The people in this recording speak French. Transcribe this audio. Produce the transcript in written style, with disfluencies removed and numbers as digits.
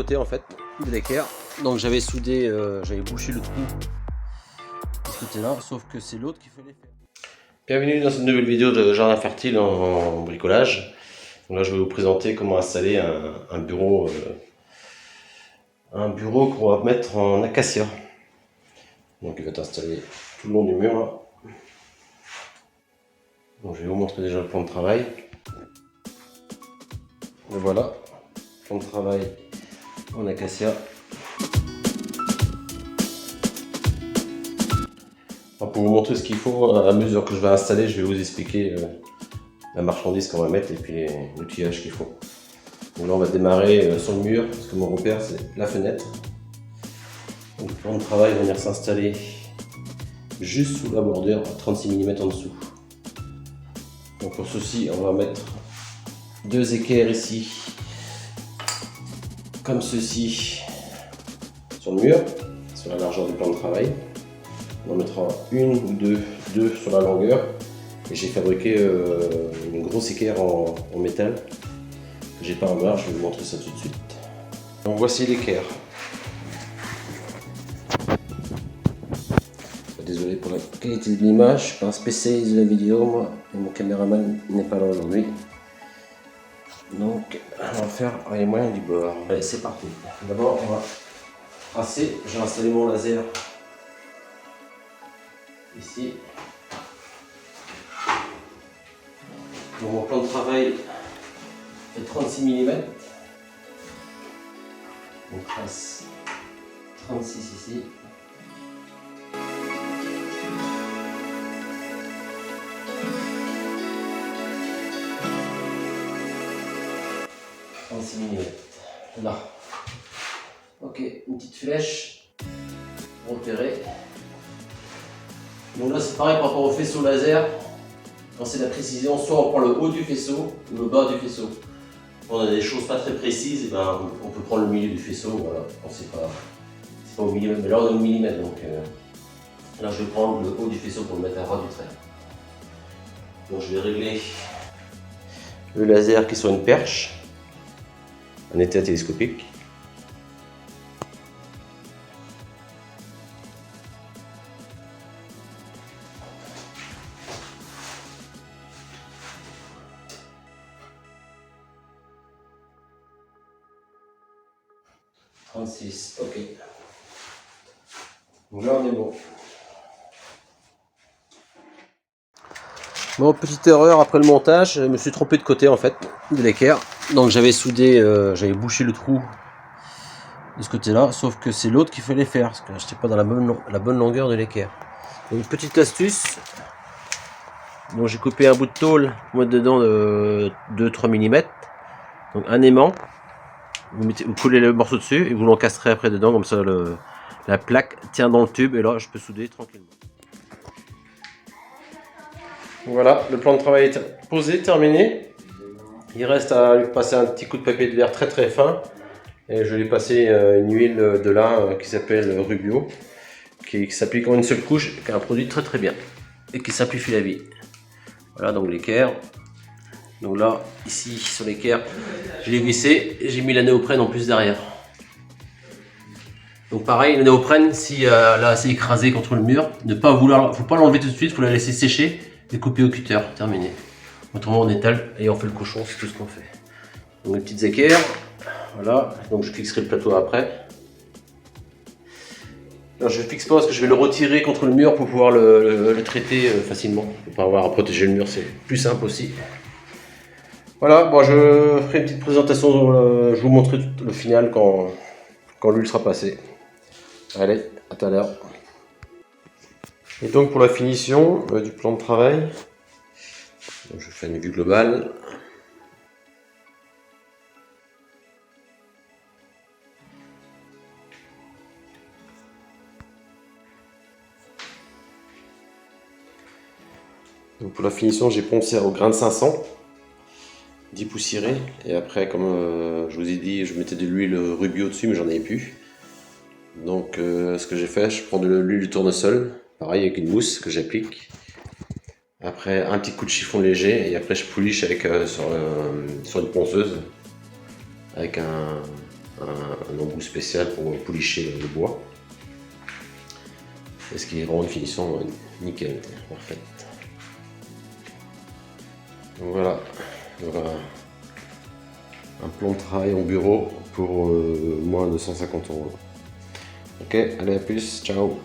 côté en fait de l'équerre. Donc j'avais soudé, j'avais bouché le trou de ce côté là, sauf que c'est l'autre qu'il fallait faire. Bienvenue dans cette nouvelle vidéo de Jardin Fertile en bricolage. Donc là je vais vous présenter comment installer un bureau qu'on va mettre en acacia. Donc il va être installé tout le long du mur là. Donc je vais vous montrer déjà le plan de travail. Et voilà, plan de travail en acacia. Pour vous montrer ce qu'il faut, à mesure que je vais installer, je vais vous expliquer la marchandise qu'on va mettre et puis l'outillage qu'il faut. Donc là on va démarrer sur le mur, parce que mon repère c'est la fenêtre. Donc le plan de travail va venir s'installer juste sous la bordure, à 36 mm en dessous. Donc pour ceci, on va mettre deux équerres ici, comme ceci, sur le mur, sur la largeur du plan de travail. On en mettra une ou deux sur la longueur. Et j'ai fabriqué une grosse équerre en métal que j'ai peint en noir, je vais vous montrer ça tout de suite. Donc voici l'équerre. Désolé pour la qualité de l'image, je suis pas un spécialiste de la vidéo moi, et mon caméraman n'est pas là aujourd'hui. Donc on va faire les moyens du bord. Allez, c'est parti. D'abord on va tracer, j'ai installé mon laser ici. Donc mon plan de travail est 36 mm. On trace 36 ici. Mm. Là. Ok, une petite flèche repérée. Donc là c'est pareil par rapport au faisceau laser. Quand c'est la précision, soit on prend le haut du faisceau ou le bas du faisceau. Quand on a des choses pas très précises, et ben, on peut prendre le milieu du faisceau. Voilà. Bon, c'est pas au millimètre, mais là on est au millimètre. Donc là je vais prendre le haut du faisceau pour le mettre à ras du trait. Donc je vais régler le laser qui est sur une perche. Un état télescopique. Ok. Donc là on est bon. Bon, petite erreur après le montage, je me suis trompé de côté en fait de l'équerre. Donc j'avais soudé, j'avais bouché le trou de ce côté-là, sauf que c'est l'autre qu'il fallait faire, parce que je n'étais pas dans la bonne longueur de l'équerre. Donc une petite astuce. Donc j'ai coupé un bout de tôle pour mettre dedans de 2-3 mm. Donc un aimant. Vous coulez le morceau dessus et vous l'encastrez après dedans, comme ça la plaque tient dans le tube et là je peux souder tranquillement. Voilà, le plan de travail est posé, terminé. Il reste à lui passer un petit coup de papier de verre très très fin. Et je vais lui passer une huile de lin qui s'appelle Rubio, qui s'applique en une seule couche, qui est un produit très très bien et qui simplifie la vie. Voilà donc l'équerre. Donc là, ici sur l'équerre, je l'ai vissé et j'ai mis la néoprène en plus derrière. Donc pareil, la néoprène, si là c'est écrasé contre le mur, ne pas vouloir, faut pas l'enlever tout de suite, faut la laisser sécher et couper au cutter, terminé. Autrement on étale et on fait le cochon, c'est tout ce qu'on fait. Donc les petites équerres, voilà, donc je fixerai le plateau après. Alors, je ne fixe pas parce que je vais le retirer contre le mur pour pouvoir le traiter facilement. Pour pas avoir à protéger le mur, c'est plus simple aussi. Voilà, bon, je ferai une petite présentation, je vous montrerai le final quand l'huile sera passée. Allez, à tout à l'heure. Et donc pour la finition du plan de travail, donc je fais une vue globale. Donc pour la finition, j'ai poncé au grain de 500, dépoussiéré. Et après, comme je vous ai dit, je mettais de l'huile Rubio dessus, mais j'en avais plus. Donc ce que j'ai fait, je prends de l'huile de tournesol, pareil avec une mousse que j'applique. Après un petit coup de chiffon léger et après je pouliche avec, sur une ponceuse avec un un embout spécial pour policher le bois. Et ce qui est vraiment une finition nickel, parfaite. Donc voilà, un plan de travail en bureau pour moins de 150 €. Ok, allez à plus, ciao.